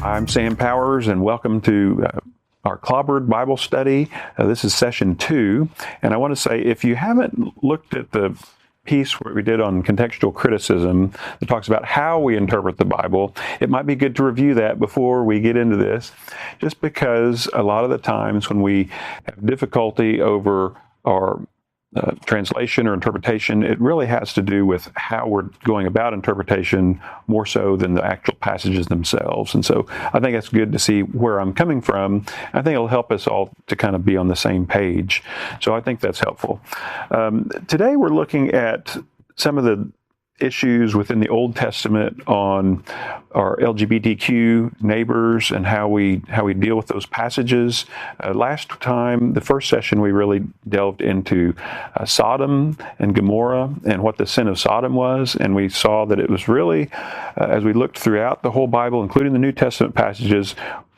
I'm Sam Powers, and welcome to our Clobbered Bible study. This is session 2, and I want to say, if you haven't looked at the piece where we did on contextual criticism that talks about how we interpret the Bible, it might be good to review that before we get into this, just because a lot of the times when we have difficulty over our translation or interpretation, it really has to do with how we're going about interpretation more so than the actual passages themselves. And so I think it's good to see where I'm coming from. I think it'll help us all to kind of be on the same page. So I think that's helpful. Today we're looking at some of the issues within the Old Testament on our LGBTQ neighbors and how we deal with those passages. Last time, the first session, we really delved into Sodom and Gomorrah and what the sin of Sodom was, and we saw that it was really, as we looked throughout the whole Bible, including the New Testament passages,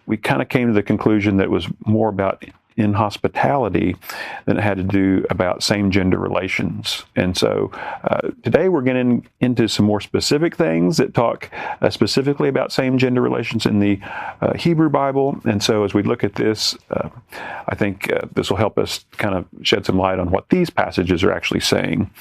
we kind of came to the conclusion that it was more about inhospitality than it had to do about same-gender relations. And so today we're getting into some more specific things that talk specifically about same-gender relations in the Hebrew Bible. And so as we look at this, I think this will help us kind of shed some light on what these passages are actually saying.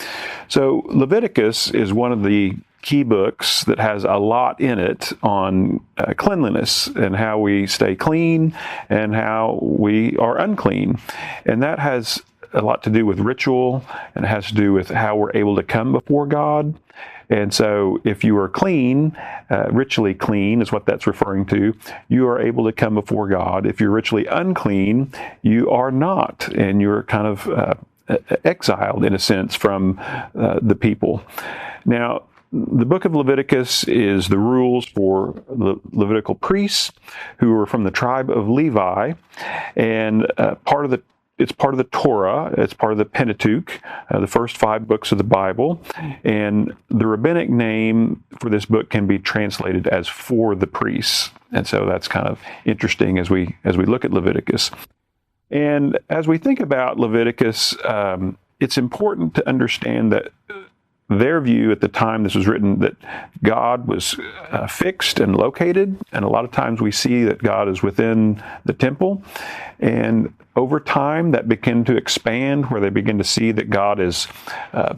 So Leviticus is one of the key books that has a lot in it on cleanliness and how we stay clean and how we are unclean. And that has a lot to do with ritual, and it has to do with how we're able to come before God. And so if you are clean, ritually clean is what that's referring to, you are able to come before God. If you're ritually unclean, you are not, and you're kind of exiled in a sense from the people. Now, the book of Leviticus is the rules for the Levitical priests who are from the tribe of Levi, and it's part of the Torah, it's part of the Pentateuch, the first 5 books of the Bible, and the rabbinic name for this book can be translated as for the priests, and so that's kind of interesting as we look at Leviticus. And as we think about Leviticus, it's important to understand that their view at the time this was written, that God was fixed and located, and a lot of times we see that God is within the temple, and over time that began to expand where they begin to see that God is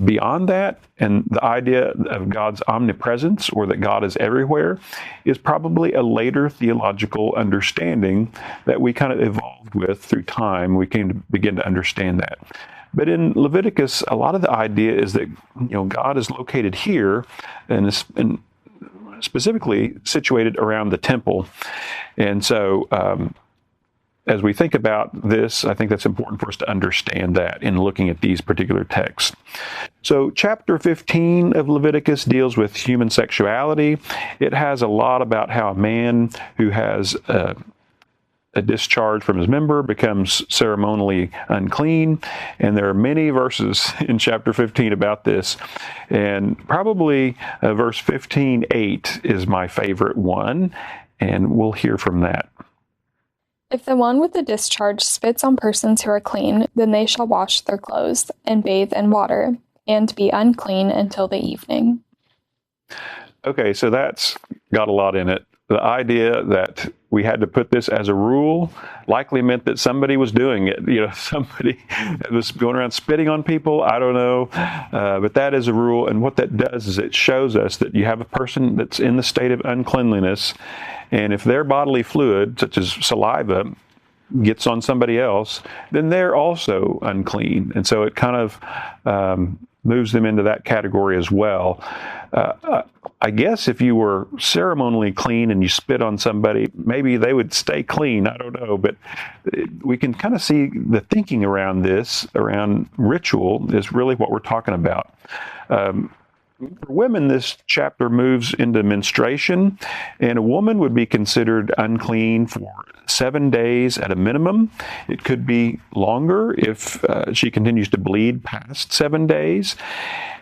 beyond that, and the idea of God's omnipresence, or that God is everywhere, is probably a later theological understanding that we kind of evolved with through time. We came to begin to understand that. But in Leviticus, a lot of the idea is that God is located here and specifically situated around the temple. And so as we think about this, I think that's important for us to understand that in looking at these particular texts. So chapter 15 of Leviticus deals with human sexuality. It has a lot about how a man who has a discharge from his member becomes ceremonially unclean, and there are many verses in chapter 15 about this, and probably verse 15:8 is my favorite one, and we'll hear from that. If the one with the discharge spits on persons who are clean, then they shall wash their clothes and bathe in water, and be unclean until the evening. Okay, so that's got a lot in it. The idea that we had to put this as a rule likely meant that somebody was doing it. Somebody was going around spitting on people. I don't know. But that is a rule. And what that does is it shows us that you have a person that's in the state of uncleanliness. And if their bodily fluid, such as saliva, gets on somebody else, then they're also unclean. And so it kind of moves them into that category as well. I guess if you were ceremonially clean and you spit on somebody, maybe they would stay clean. I don't know, but we can kind of see the thinking around this, around ritual, is really what we're talking about. For women, this chapter moves into menstruation, and a woman would be considered unclean for 7 days at a minimum. It could be longer if she continues to bleed past 7 days.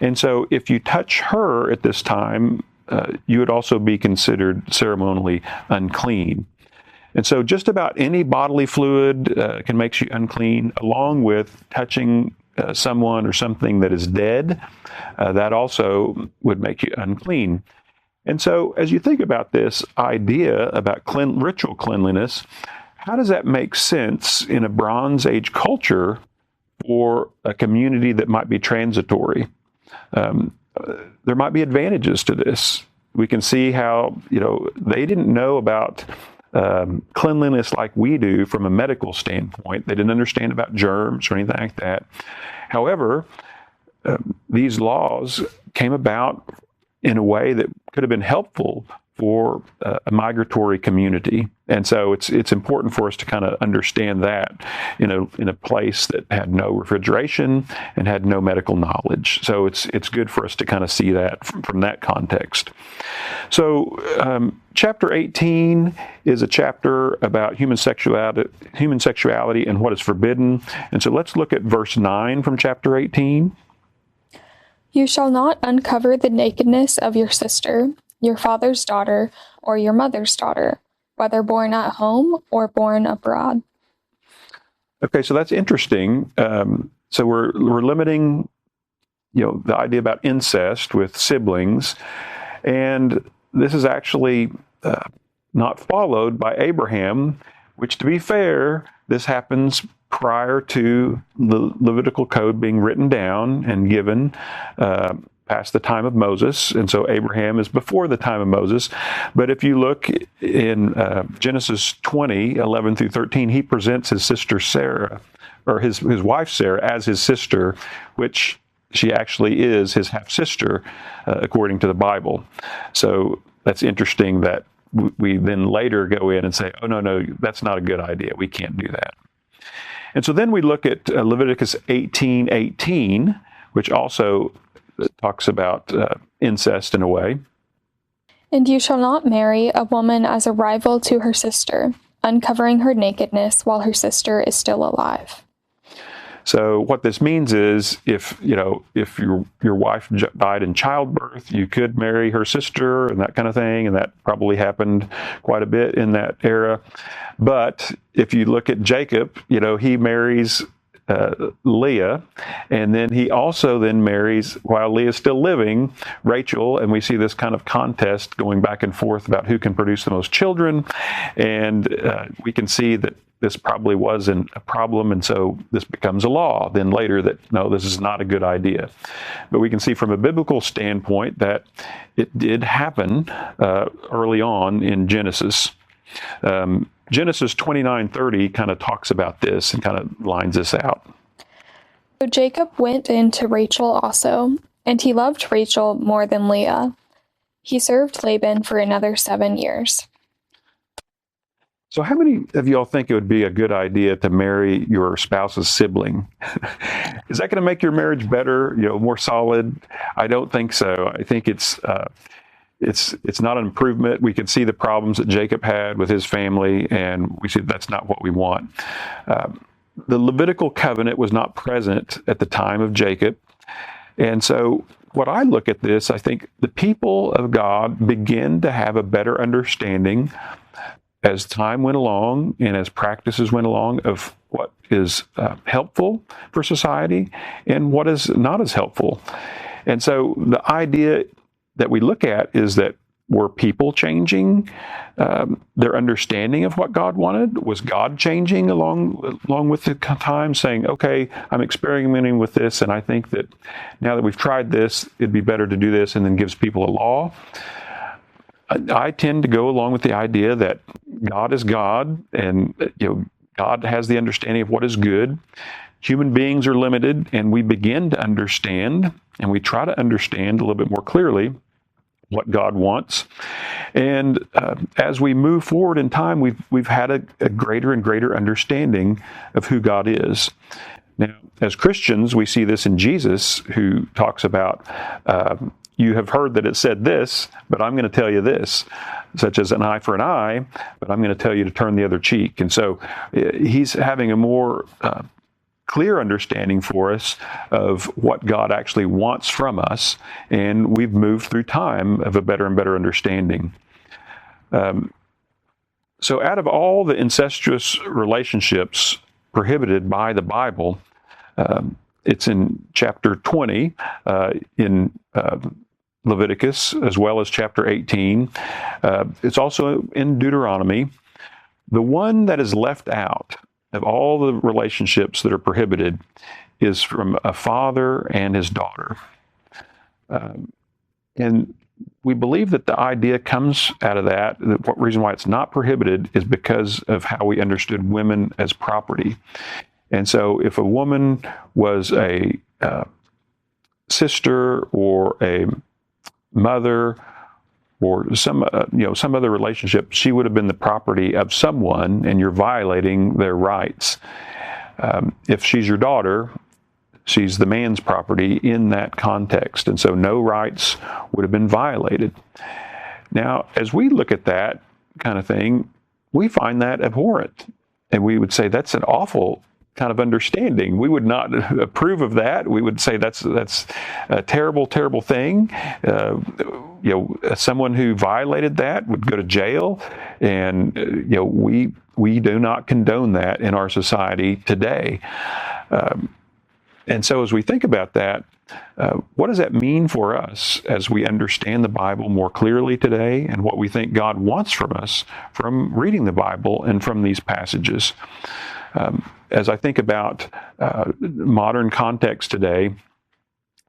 And so if you touch her at this time, you would also be considered ceremonially unclean. And so just about any bodily fluid can make you unclean, along with touching someone or something that is dead. That also would make you unclean. And so as you think about this idea about ritual cleanliness, how does that make sense in a Bronze Age culture or a community that might be transitory? There might be advantages to this. We can see how, they didn't know about cleanliness like we do from a medical standpoint. They didn't understand about germs or anything like that. However, these laws came about in a way that could have been helpful for a migratory community. And so it's important for us to kind of understand that in a place that had no refrigeration and had no medical knowledge. So it's good for us to kind of see that from that context. So chapter 18 is a chapter about human sexuality and what is forbidden. And so let's look at verse 9 from chapter 18. You shall not uncover the nakedness of your sister, your father's daughter, or your mother's daughter, whether born at home or born abroad. Okay, so that's interesting. So we're limiting, the idea about incest with siblings, and this is actually not followed by Abraham, which, to be fair, this happens prior to the Levitical code being written down and given past the time of Moses. And so Abraham is before the time of Moses. But if you look in Genesis 20, 11 through 13, he presents his sister Sarah, or his wife Sarah, as his sister, which she actually is his half-sister, according to the Bible. So that's interesting that we then later go in and say, oh, no, that's not a good idea. We can't do that. And so then we look at Leviticus 18:18, which also talks about incest in a way. And you shall not marry a woman as a rival to her sister, uncovering her nakedness while her sister is still alive. So what this means is if your wife died in childbirth, you could marry her sister and that kind of thing, and that probably happened quite a bit in that era. But if you look at Jacob, he marries Leah, and then he also then marries, while Leah's still living, Rachel, and we see this kind of contest going back and forth about who can produce the most children, and we can see that this probably wasn't a problem, and so this becomes a law then later that, no, this is not a good idea. But we can see from a biblical standpoint that it did happen early on in Genesis. Genesis 29:30 kind of talks about this and kind of lines this out. So Jacob went in to Rachel also, and he loved Rachel more than Leah. He served Laban for another 7 years. So how many of y'all think it would be a good idea to marry your spouse's sibling? Is that going to make your marriage better, more solid? I don't think so. I think it's not an improvement. We can see the problems that Jacob had with his family, and we see that's not what we want. The Levitical covenant was not present at the time of Jacob. And so when I look at this, I think the people of God begin to have a better understanding as time went along and as practices went along of what is helpful for society and what is not as helpful. And so the idea that we look at is that were people changing their understanding of what God wanted? Was God changing along with the time, saying, okay, I'm experimenting with this, and I think that now that we've tried this, it'd be better to do this, and then gives people a law? I tend to go along with the idea that God is God, and God has the understanding of what is good. Human beings are limited, and we begin to understand, and we try to understand a little bit more clearly what God wants. And as we move forward in time, we've had a greater and greater understanding of who God is. Now, as Christians, we see this in Jesus, who talks about, you have heard that it said this, but I'm going to tell you this, such as an eye for an eye, but I'm going to tell you to turn the other cheek. And so he's having a more clear understanding for us of what God actually wants from us, and we've moved through time of a better and better understanding. So out of all the incestuous relationships prohibited by the Bible, it's in chapter 20 in Leviticus as well as chapter 18. It's also in Deuteronomy. The one that is left out of all the relationships that are prohibited is from a father and his daughter. And we believe that the idea comes out of that. The reason why it's not prohibited is because of how we understood women as property. And so if a woman was a sister or a mother or some other relationship, she would have been the property of someone, and you're violating their rights. If she's your daughter, she's the man's property in that context, and so no rights would have been violated. Now, as we look at that kind of thing, we find that abhorrent, and we would say that's an awful kind of understanding. We would not approve of that. We would say that's a terrible, terrible thing. Someone who violated that would go to jail, and we do not condone that in our society today. And so as we think about that, what does that mean for us as we understand the Bible more clearly today, and what we think God wants from us from reading the Bible and from these passages? As I think about modern context today,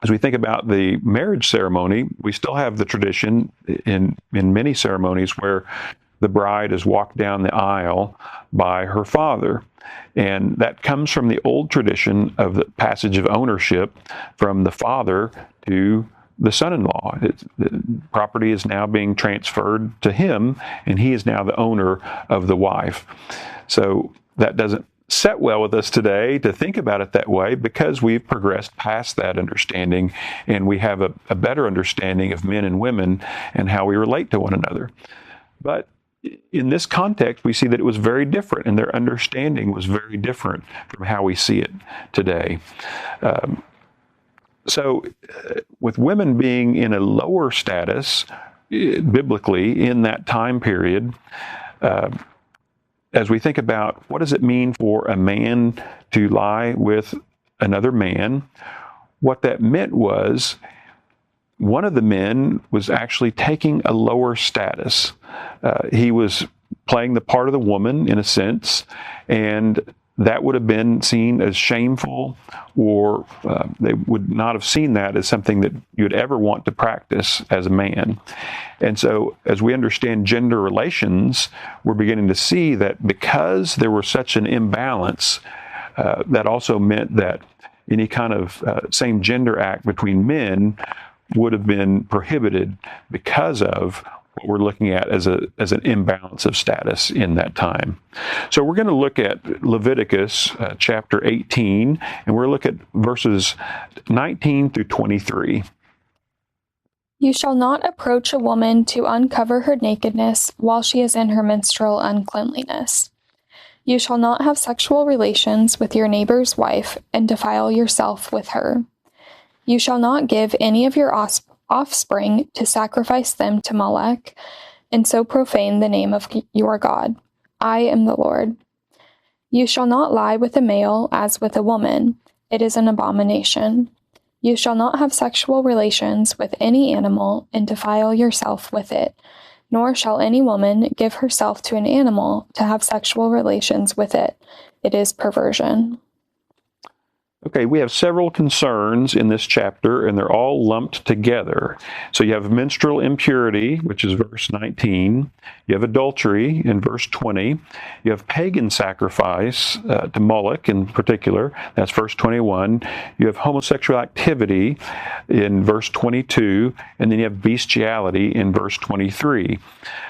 as we think about the marriage ceremony, we still have the tradition in many ceremonies where the bride is walked down the aisle by her father. And that comes from the old tradition of the passage of ownership from the father to the son-in-law. The property is now being transferred to him, and he is now the owner of the wife. So that doesn't set well with us today to think about it that way, because we've progressed past that understanding, and we have a better understanding of men and women and how we relate to one another. But in this context, we see that it was very different, and their understanding was very different from how we see it today. So with women being in a lower status, biblically, in that time period, as we think about what does it mean for a man to lie with another man, what that meant was one of the men was actually taking a lower status. He was playing the part of the woman, in a sense, and that would have been seen as shameful, or they would not have seen that as something that you'd ever want to practice as a man. And so as we understand gender relations, we're beginning to see that because there was such an imbalance, that also meant that any kind of same gender act between men would have been prohibited because of what we're looking at as an imbalance of status in that time. So we're going to look at Leviticus chapter 18, and we're going to look at verses 19 through 23. You shall not approach a woman to uncover her nakedness while she is in her menstrual uncleanliness. You shall not have sexual relations with your neighbor's wife and defile yourself with her. You shall not give any of your offspring to sacrifice them to Molech, and so profane the name of your God. I am the Lord. You shall not lie with a male as with a woman. It is an abomination. You shall not have sexual relations with any animal and defile yourself with it, nor shall any woman give herself to an animal to have sexual relations with it. It is perversion. Okay, we have several concerns in this chapter, and they're all lumped together. So you have menstrual impurity, which is verse 19. You have adultery in verse 20. You have pagan sacrifice to Moloch in particular. That's verse 21. You have homosexual activity in verse 22. And then you have bestiality in verse 23.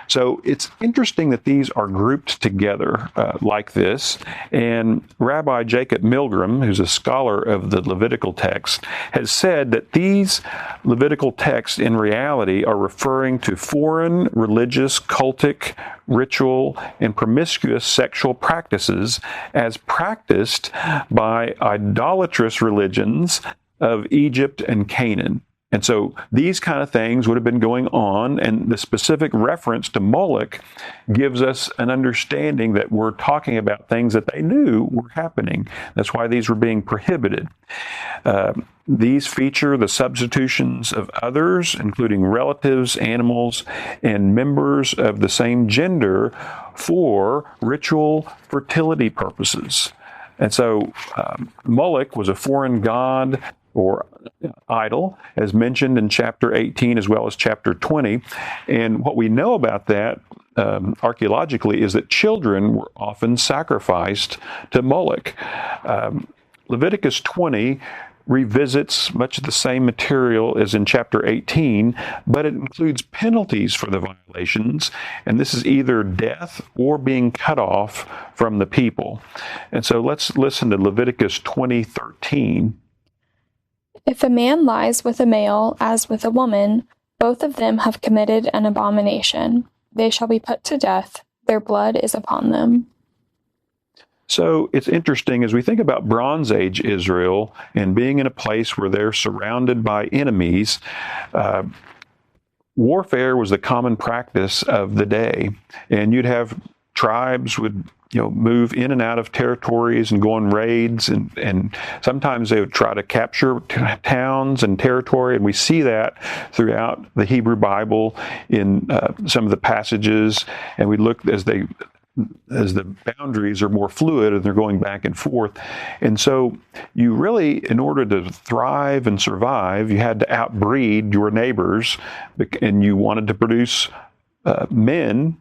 So it's interesting that these are grouped together like this. And Rabbi Jacob Milgram, who's a scholar of the Levitical text, has said that these Levitical texts in reality are referring to foreign religious, cultic, ritual, and promiscuous sexual practices as practiced by idolatrous religions of Egypt and Canaan. And so these kind of things would have been going on, and the specific reference to Moloch gives us an understanding that we're talking about things that they knew were happening. That's why these were being prohibited. These feature the substitutions of others, including relatives, animals, and members of the same gender for ritual fertility purposes. And so Moloch was a foreign god or idol, as mentioned in chapter 18 as well as chapter 20. And what we know about that archaeologically is that children were often sacrificed to Moloch. Leviticus 20 revisits much of the same material as in chapter 18, but it includes penalties for the violations, and this is either death or being cut off from the people. And so let's listen to Leviticus 20:13. If a man lies with a male as with a woman, both of them have committed an abomination. They shall be put to death. Their blood is upon them. So it's interesting as we think about Bronze Age Israel and being in a place where they're surrounded by enemies, warfare was the common practice of the day. And you'd have tribes would move in and out of territories and go on raids, and sometimes they would try to capture towns and territory, and we see that throughout the Hebrew Bible in some of the passages, and we look as the boundaries are more fluid and they're going back and forth. And so you really, in order to thrive and survive, you had to outbreed your neighbors, and you wanted to produce men.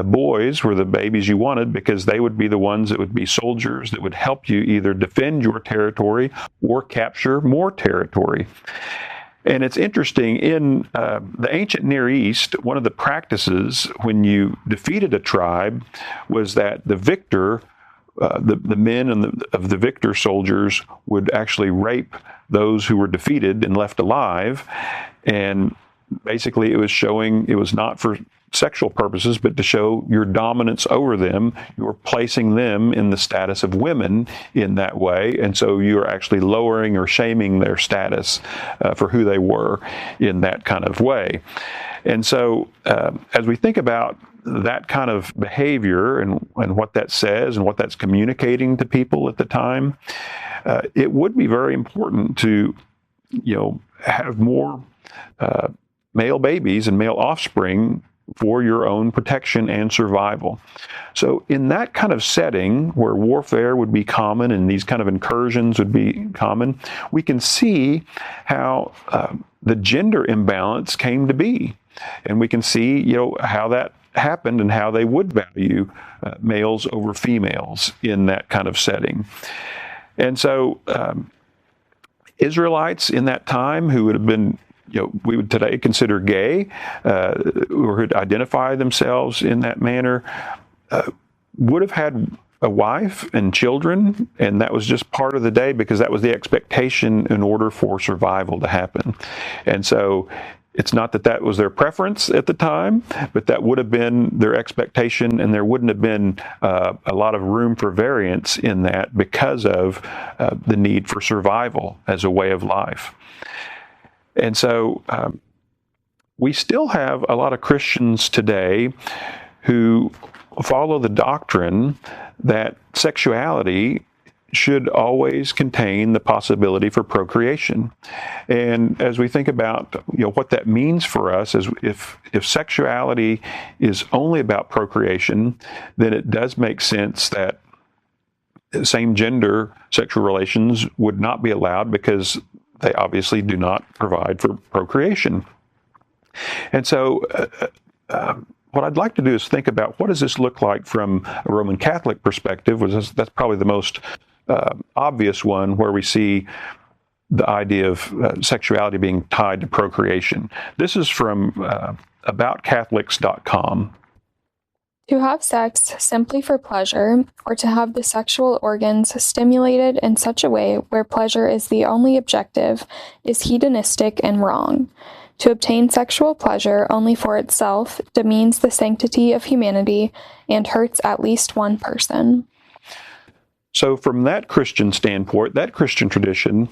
Boys were the babies you wanted because they would be the ones that would be soldiers that would help you either defend your territory or capture more territory. And it's interesting, in the ancient Near East, one of the practices when you defeated a tribe was that the victor, the men of the victor soldiers would actually rape those who were defeated and left alive. And basically it was not for sexual purposes, but to show your dominance over them. You're placing them in the status of women in that way, and so you're actually lowering or shaming their status for who they were in that kind of way. And so as we think about that kind of behavior and what that says and what that's communicating to people at the time, it would be very important to have more male babies and male offspring for your own protection and survival. So in that kind of setting where warfare would be common and these kind of incursions would be common, we can see how the gender imbalance came to be. And we can see, how that happened and how they would value males over females in that kind of setting. And so Israelites in that time who would have been we would today consider gay, or who identify themselves in that manner, would have had a wife and children, and that was just part of the day because that was the expectation in order for survival to happen. And so it's not that was their preference at the time, but that would have been their expectation, and there wouldn't have been a lot of room for variance in that because of the need for survival as a way of life. And so we still have a lot of Christians today who follow the doctrine that sexuality should always contain the possibility for procreation. And as we think about what that means for us, is if sexuality is only about procreation, then it does make sense that same gender sexual relations would not be allowed because they obviously do not provide for procreation. And so what I'd like to do is think about what does this look like from a Roman Catholic perspective. That's probably the most obvious one, where we see the idea of sexuality being tied to procreation. This is from aboutcatholics.com. To have sex simply for pleasure, or to have the sexual organs stimulated in such a way where pleasure is the only objective, is hedonistic and wrong. To obtain sexual pleasure only for itself demeans the sanctity of humanity and hurts at least one person. So from that Christian standpoint, that Christian tradition,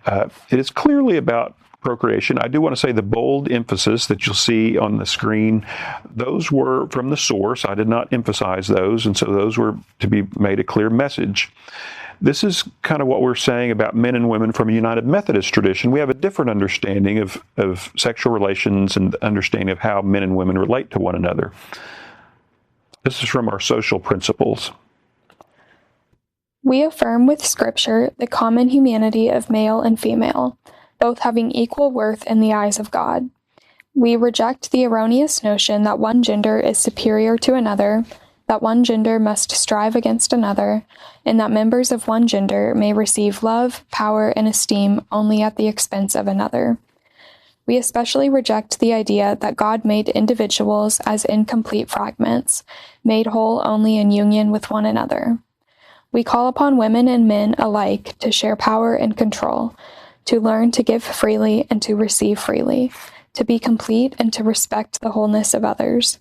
it is clearly about procreation. I do want to say the bold emphasis that you'll see on the screen, those were from the source. I did not emphasize those, and so those were to be made a clear message. This is kind of what we're saying about men and women from a United Methodist tradition. We have a different understanding of sexual relations and understanding of how men and women relate to one another. This is from our social principles. We affirm with Scripture the common humanity of male and female, both having equal worth in the eyes of God. We reject the erroneous notion that one gender is superior to another, that one gender must strive against another, and that members of one gender may receive love, power, and esteem only at the expense of another. We especially reject the idea that God made individuals as incomplete fragments, made whole only in union with one another. We call upon women and men alike to share power and control, to learn to give freely and to receive freely, to be complete and to respect the wholeness of others.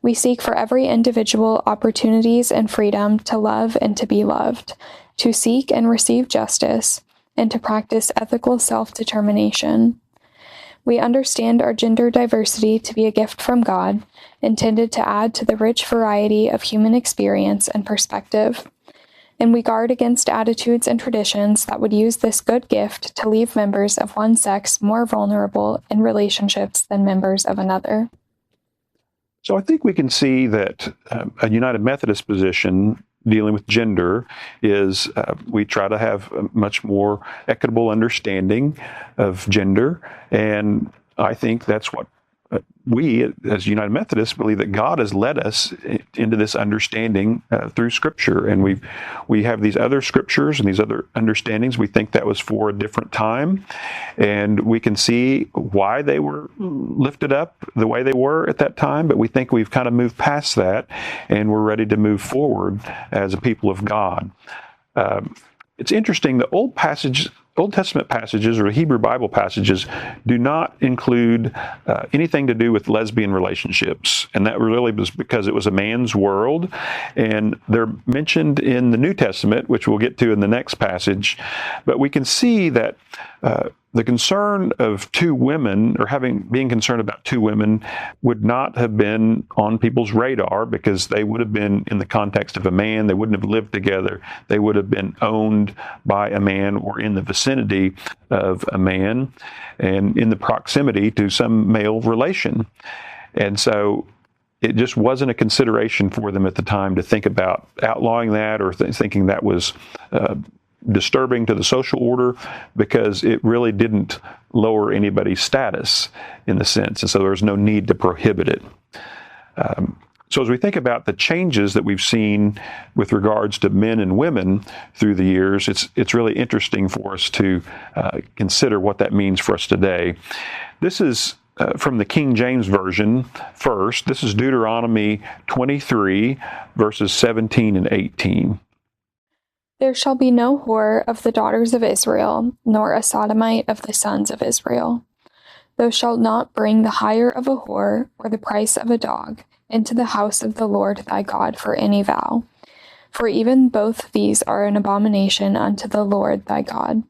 We seek for every individual opportunities and freedom to love and to be loved, to seek and receive justice, and to practice ethical self-determination. We understand our gender diversity to be a gift from God, intended to add to the rich variety of human experience and perspective. And we guard against attitudes and traditions that would use this good gift to leave members of one sex more vulnerable in relationships than members of another. So I think we can see that a United Methodist position dealing with gender is we try to have a much more equitable understanding of gender, and I think that's what we, as United Methodists, believe that God has led us into this understanding through Scripture, and we have these other scriptures and these other understandings. We think that was for a different time, and we can see why they were lifted up the way they were at that time, but we think we've kind of moved past that, and we're ready to move forward as a people of God. It's interesting, the Old Testament passages or Hebrew Bible passages do not include anything to do with lesbian relationships. And that really was because it was a man's world. And they're mentioned in the New Testament, which we'll get to in the next passage. But we can see that the concern of two women, or being concerned about two women, would not have been on people's radar because they would have been in the context of a man. They wouldn't have lived together. They would have been owned by a man or in the vicinity of a man and in the proximity to some male relation. And so it just wasn't a consideration for them at the time to think about outlawing that or thinking that was disturbing to the social order, because it really didn't lower anybody's status in the sense, and so there's no need to prohibit it. So as we think about the changes that we've seen with regards to men and women through the years, it's really interesting for us to consider what that means for us today. This is from the King James Version first. This is Deuteronomy 23, verses 17 and 18. There shall be no whore of the daughters of Israel, nor a sodomite of the sons of Israel. Thou shalt not bring the hire of a whore, or the price of a dog, into the house of the Lord thy God for any vow. For even both these are an abomination unto the Lord thy God.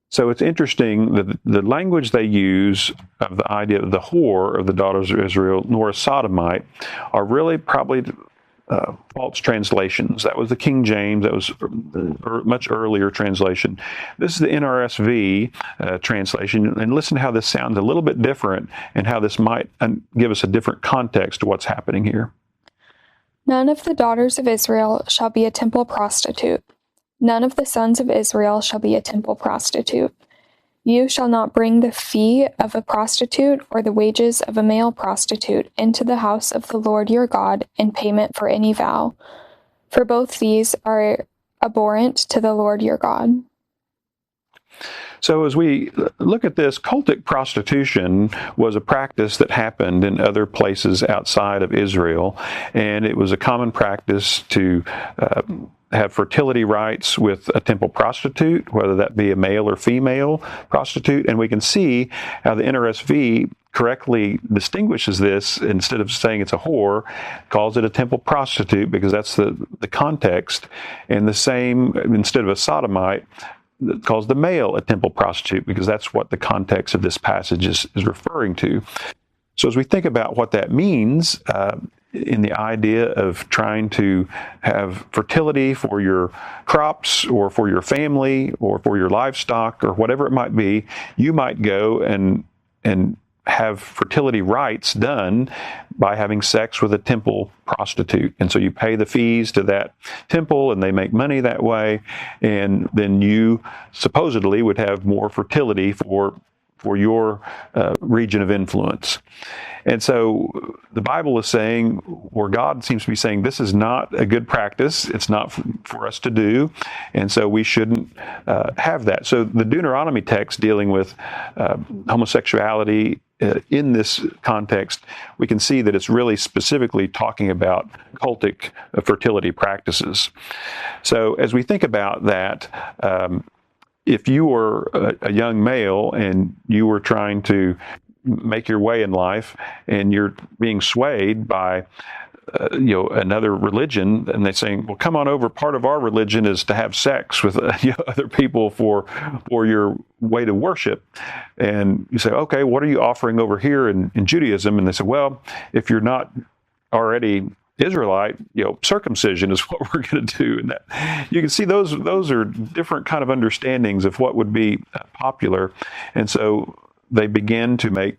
So it's interesting that the language they use of the idea of the whore of the daughters of Israel, nor a sodomite, are really probably false translations. That was the King James. That was a much earlier translation. This is the NRSV translation, and listen to how this sounds a little bit different and how this might give us a different context to what's happening here. None of the daughters of Israel shall be a temple prostitute. None of the sons of Israel shall be a temple prostitute. You shall not bring the fee of a prostitute or the wages of a male prostitute into the house of the Lord your God in payment for any vow, for both these are abhorrent to the Lord your God. So as we look at this, cultic prostitution was a practice that happened in other places outside of Israel, and it was a common practice to have fertility rites with a temple prostitute, whether that be a male or female prostitute. And we can see how the NRSV correctly distinguishes this. Instead of saying it's a whore, calls it a temple prostitute, because that's the context. And the same, instead of a sodomite, calls the male a temple prostitute, because that's what the context of this passage is referring to. So as we think about what that means, in the idea of trying to have fertility for your crops or for your family or for your livestock or whatever it might be, you might go and have fertility rites done by having sex with a temple prostitute. And so you pay the fees to that temple and they make money that way. And then you supposedly would have more fertility for your region of influence. And so the Bible is saying, or God seems to be saying, this is not a good practice. It's not for us to do. And so we shouldn't have that. So the Deuteronomy text dealing with homosexuality in this context, we can see that it's really specifically talking about cultic fertility practices. So as we think about that, if you were a young male and you were trying to make your way in life and you're being swayed by another religion, and they're saying, well, come on over, part of our religion is to have sex with other people for your way to worship. And you say, okay, what are you offering over here in Judaism? And they say, well, if you're not already Israelite, circumcision is what we're going to do. And that you can see those are different kind of understandings of what would be popular. And so they begin to make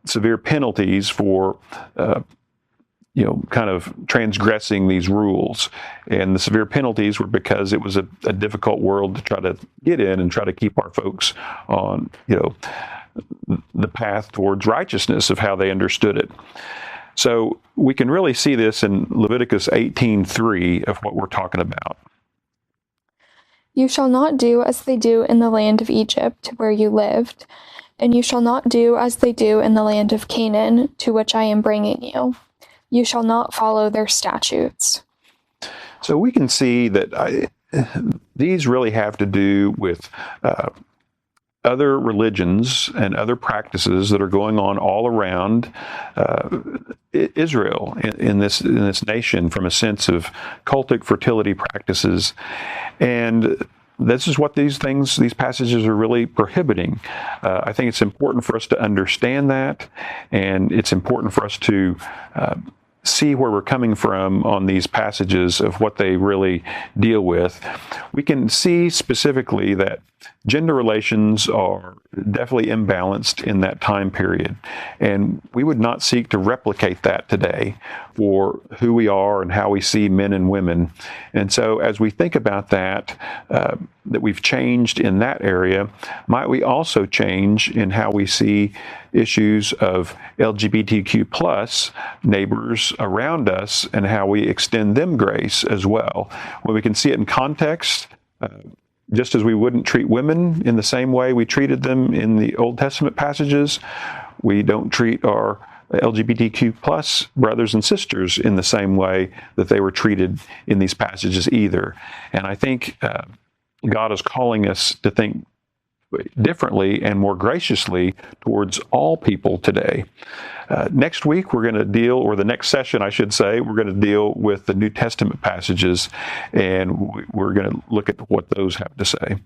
severe penalties for kind of transgressing these rules. And the severe penalties were because it was a difficult world to try to get in and try to keep our folks on, the path towards righteousness of how they understood it. So we can really see this in Leviticus 18:3 of what we're talking about. You shall not do as they do in the land of Egypt, where you lived, and you shall not do as they do in the land of Canaan, to which I am bringing you. You shall not follow their statutes. So we can see that these really have to do with other religions and other practices that are going on all around Israel in this nation, from a sense of cultic fertility practices. And this is what these passages are really prohibiting. I think it's important for us to understand that, and it's important for us to see where we're coming from on these passages of what they really deal with. We can see specifically that gender relations are definitely imbalanced in that time period, and we would not seek to replicate that today for who we are and how we see men and women. And so as we think about that we've changed in that area, might we also change in how we see issues of LGBTQ plus neighbors around us and how we extend them grace as well. When we can see it in context, just as we wouldn't treat women in the same way we treated them in the Old Testament passages, we don't treat our LGBTQ plus brothers and sisters in the same way that they were treated in these passages either. And I think God is calling us to think differently and more graciously towards all people today. Next week, we're going to deal, or the next session, I should say, we're going to deal with the New Testament passages, and we're going to look at what those have to say.